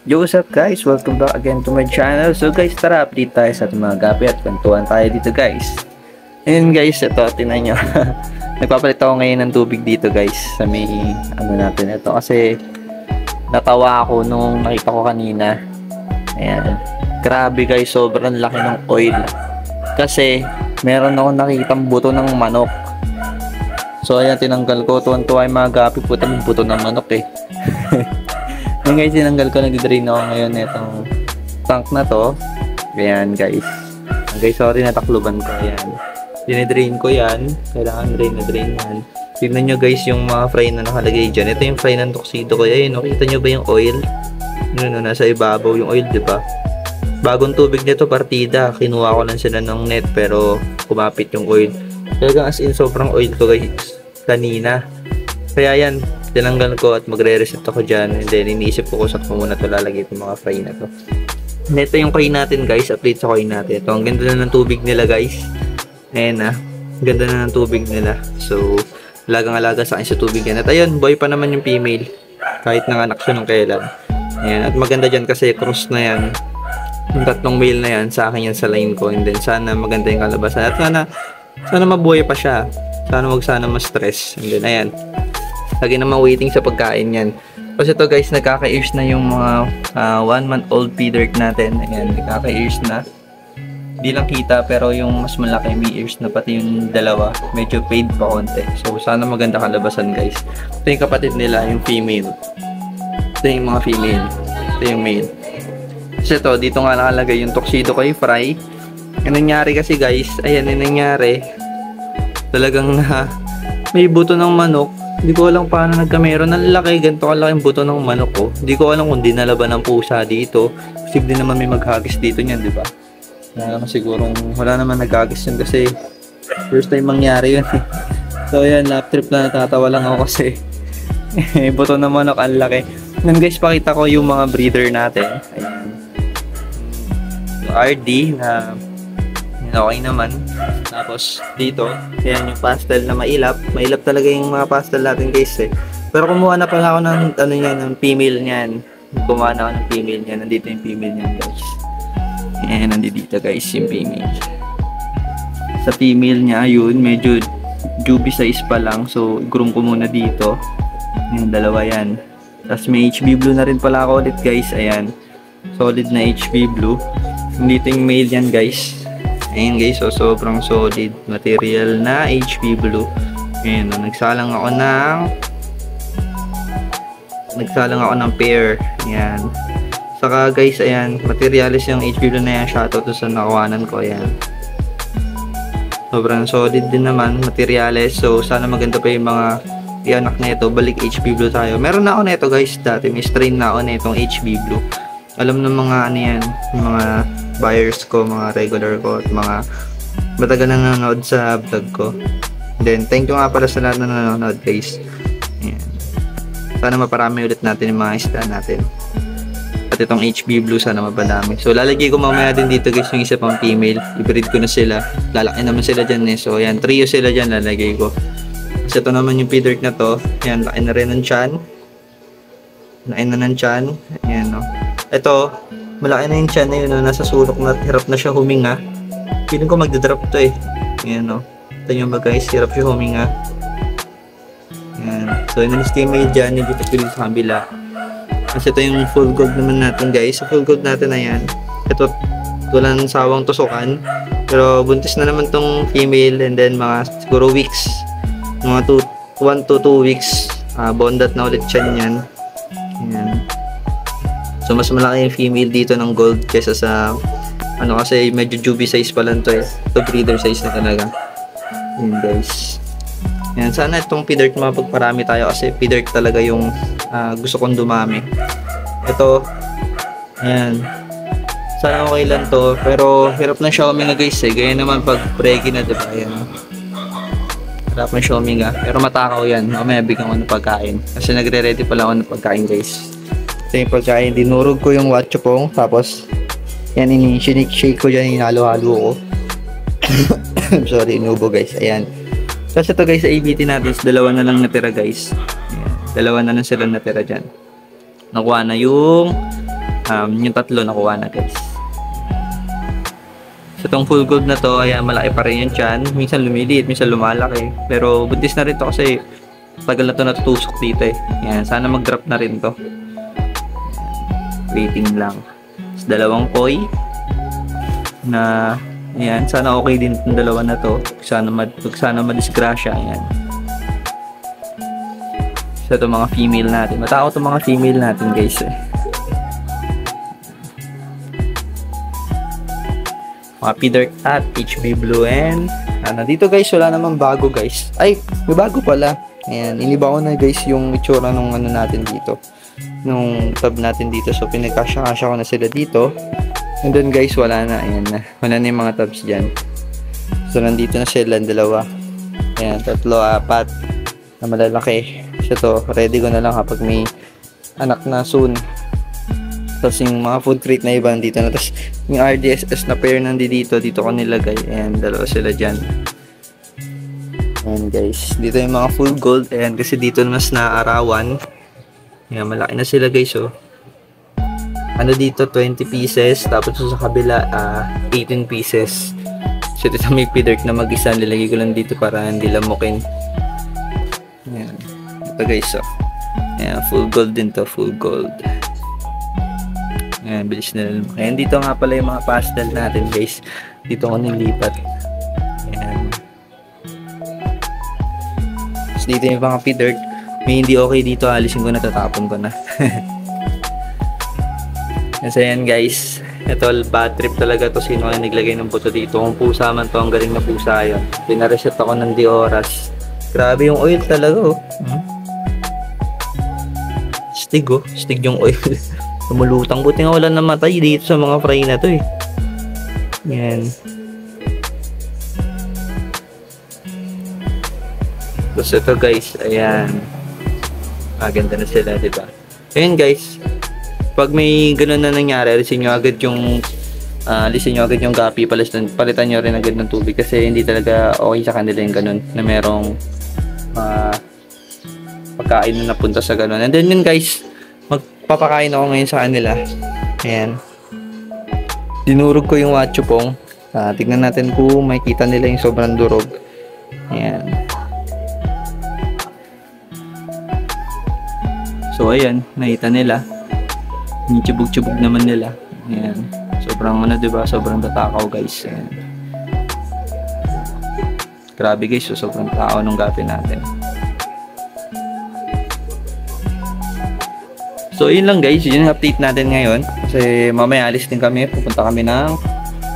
Yo, what's up guys? Welcome back again to my channel. So guys, tara update tayo sa ating mga gapi at kwentuhan tayo dito guys. Ayun guys, ito, tinan nyo. Nagpapalit ako ngayon ng tubig dito guys sa may natin ito kasi natawa ako nung nakita ko kanina. Ayan, grabe guys, sobrang laki ng oil kasi meron ako nakitang buto ng manok. So ayan, tinanggal ko. Tuwan-tuwa yung mga gapi, putang buto ng manok eh. Yung guys, tinanggal ko, nag-drain ako ngayon itong tank na to. Ayan guys. Guys, sorry, natakluban ko. Ayan. Dine-drain ko yan. Kailangan drain na drain yan. Tignan nyo guys yung mga fry na nakalagay dyan. Ito yung fry ng tuxedo ko. Ayan, nakita nyo ba yung oil? Ano, nasa ibabaw yung oil, diba? Bagong tubig nito, partida. Kinuha ko lang sila ng net pero kumapit yung oil. Talagang as in, sobrang oil to guys. Kanina. Kaya yan, tinanggal ko at magre-reset ako dyan. And then iniisip ko kung saan ko muna ito lalagay itong mga fry na to. And ito yung coin natin guys. Update sa coin natin. Ito, ang ganda na ng tubig nila guys. Ayan na. Ganda na ng tubig nila. So, alagang-alaga sa akin sa tubig yan. At ayun, boy pa naman yung female. Kahit nanganak siya nung kailan. Ayan. At maganda dyan kasi cross na yan. Yung tatlong male na yan, sa akin yan sa line ko. And then sana maganda yung kalabasan. At sana mabuhay pa siya. Sana ma-stress. And then ayan. Lagi naman waiting sa pagkain yan. Kasi ito guys, nagkaka-ears na yung mga 1-month-old pea dirt natin. Ayan, nagkaka-ears na. Hindi lang kita, pero yung mas malaki may ears na, pati yung dalawa. Medyo fade pa konti. So, sana maganda kalabasan guys. Ito yung kapatid nila, yung female. Ito yung mga female. Ito yung male. Kasi ito, dito nga nakalagay yung tuxedo ko yung fry. Yung nangyari kasi guys, ayan yung nangyari. Talagang may buto ng manok. Hindi ko alam paano nagkameron. Ang laki, ganito kalaki yung buto ng manok ko. Hindi ko alam kung dinala ba ng pusa dito. Posible naman may maghagis dito niyan, di ba? Wala naman naghagis yun kasi first time mangyari yun. So ayan, lap trip na, natatawa lang ako kasi buto ng manok, ang laki. Ngayon guys, pakita ko yung mga breeder natin. Ayan. Yung RD na okay naman. Tapos dito, ayan yung pastel na mailap. Mailap talaga yung mga pastel natin guys eh. Pero kumuha na pala ako ng ng female niyan. Kumuha na ako ng female niyan. Nandito yung female niyan guys. Ayan, nandito guys yung female. Sa female niya, yun, medyo juby size pa lang. So, groom ko muna dito. Yung dalawa yan. Tapos may HB blue na rin pala ako ulit guys. Ayan. Solid na HB blue. Nandito yung male yan guys. Ayan guys, so sobrang solid material na HB blue. Ayan, nagsalang ako ng pair. Ayan. Saka guys, ayan, materialis yung HB blue na yan. Shoutout to sa nakawanan ko. Ayan. Sobrang solid din naman, materialis. So, sana maganda pa yung mga ianak na ito. Balik HB blue tayo. Meron na ako na ito guys dati. May strain na ako na itong HB blue. Alam ng mga ano yan, yung mga buyers ko, mga regular ko, at mga matagal na nanonood sa vlog ko. Then, thank you nga pala sa lahat na nanonood guys. Ayan. Sana maparami ulit natin yung mga isda natin. At itong HB blue, sana mapadami. So, lalagay ko mamaya din dito guys yung isa pang female. I-breed ko na sila. Lalaki naman sila dyan eh. So, ayan, trio sila dyan lalagay ko. Kasi ito naman yung pea dirt na to. Ayan, laki na rin ng tiyan. Laki na ng tiyan. Ayan, no. Ito, malaki na yung tiyan na yun, no? Nasa sulok na, hirap na siya huminga. Feeling ko magdadrop to eh. Ayan, no. Ito nyo ba guys, hirap siya huminga. Ayan. So, in-estimate dyan, dito pili sa kabila. Kasi ito yung full gold naman natin guys. Sa full gold natin na yan. Ito, walang sawang tusukan. Pero buntis na naman tong female, and then mga siguro weeks. Mga 1 to 2 weeks. Bondat na ulit siya niyan. Ayan. So, mas malaki yung female dito ng gold kaysa sa kasi medyo juby size pa lang to eh. Ito breeder size na talaga. Ayan guys. Ayan, sana itong pea dirt mapagparami tayo kasi pea dirt talaga yung gusto kong dumami. Ito, ayan. Sana okay lang to. Pero hirap na siya huminga guys eh. Gaya naman pag pregi na, diba? Ayan. Hirap na siya huminga. Pero matakaw yan. Mamaya bigyan ko ng pagkain. Kasi nagre-ready pala ako ng pagkain guys. Ito yung pagkain, dinurog ko yung watchopong, tapos yan, shake ko dyan, hinalo-halo ko. Sorry, inubo guys. Ayan. Tapos ito guys, sa ABT natin, dalawa na lang natira guys. Ayan. Dalawa na lang sila natira dyan. Nakuha na yung Yung tatlo nakuha na guys. So itong full gold na to, ayan, malaki pa rin yung tiyan. Minsan lumiliit, minsan lumalaki. Pero buntis na rin to kasi tagal na to natutusok dito eh. Ayan, sana mag-drop na rin to. Waiting lang. So, dalawang koi na ayan, sana okay din itong dalawa na to. Sana madisgrasya. Ayan. So itong mga female natin. Matakot itong mga female natin guys eh. Mga P-Dirt at HB Blue and dito guys, wala namang bago guys. Ay, may bago pala. Ayan, iniba ko na guys yung itsura nung natin dito. Nung tab natin dito. So, pinagkasya-kasya ko na sila dito. And then guys, wala na. Ayan na. Wala na yung mga tabs dyan. So, nandito na sila, dalawa. Ayan, 3, 4 na malalaki. So, to, ready ko na lang kapag may anak na soon. Tapos yung mga food crate na iba dito na. Tapos yung RDSS na pair nandito, dito ko nilagay. Ayan, dalawa sila dyan. Ayan guys. Dito yung mga full gold. Ayan, kasi dito mas naarawan. Ayan, malaki na sila guys oh. Dito 20 pieces. Tapos sa kabila 18 pieces. So dito may P-Dirt na mag-isa. Nilagay ko lang dito para hindi lamukin. Ayan. Ito guys oh. Ayan, full gold din to. Full gold. Ayan, bilis na lang. Ayan, dito nga pala yung mga pastel natin guys. Dito ko nilipat. Ayan. Tapos dito yung mga P-Dirt. May hindi okay dito, alisin ko na, tatapon ko na. Kasi ayan guys. Ito, bad trip talaga to. Sino ang naglagay ng buto dito? Kung pusa man to, ang galing na pusa yun. Pinareset ako ng di oras. Grabe yung oil talaga oh. Stig oh. Stig yung oil. Lumulutang, buti nga wala namatay dito sa mga fry na to eh. Yan. Tapos ito guys, ayan. Maganda na sila, diba? Ayan guys, pag may ganun na nangyari, alisin nyo agad yung gapi, palitan nyo rin agad ng tubig kasi hindi talaga okay sa kanila yung ganun na merong pagkain na napunta sa ganun. And then yun guys, papakain ako ngayon sa kanila. Ayan. Dinurog ko yung watchupong. Tignan natin kung makikita nila yung sobrang durog. Ayan. So, ayan. Nakita nila. Yung tsubog-tsubog naman nila. Ayan. Sobrang diba? Sobrang tatakaw guys. Ayan. Grabe guys. So, sobrang takaw nung gapi natin. So, yun lang guys, yun yung update natin ngayon. Kasi mamaya alis din kami, pupunta kami ng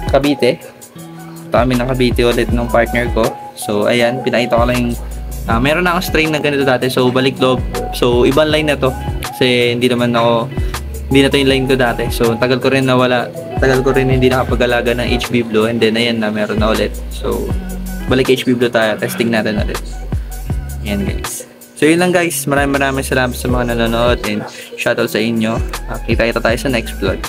Cavite. Pupunta kami ng Cavite ulit ng partner ko. So, ayan, pinakita ko lang yung meron na akong strain na ganito dati. So, balik loob. So, ibang line na to. Kasi hindi na to yung line ko dati. So, tagal ko rin hindi nakapag-alaga ng HB Blue. And then, ayan na, meron na ulit. So, balik HB Blue tayo. Testing natin ulit. Ayan guys. So yun lang guys, maraming salamat sa mga nanonood and shoutout sa inyo. Kita tayo sa next vlog.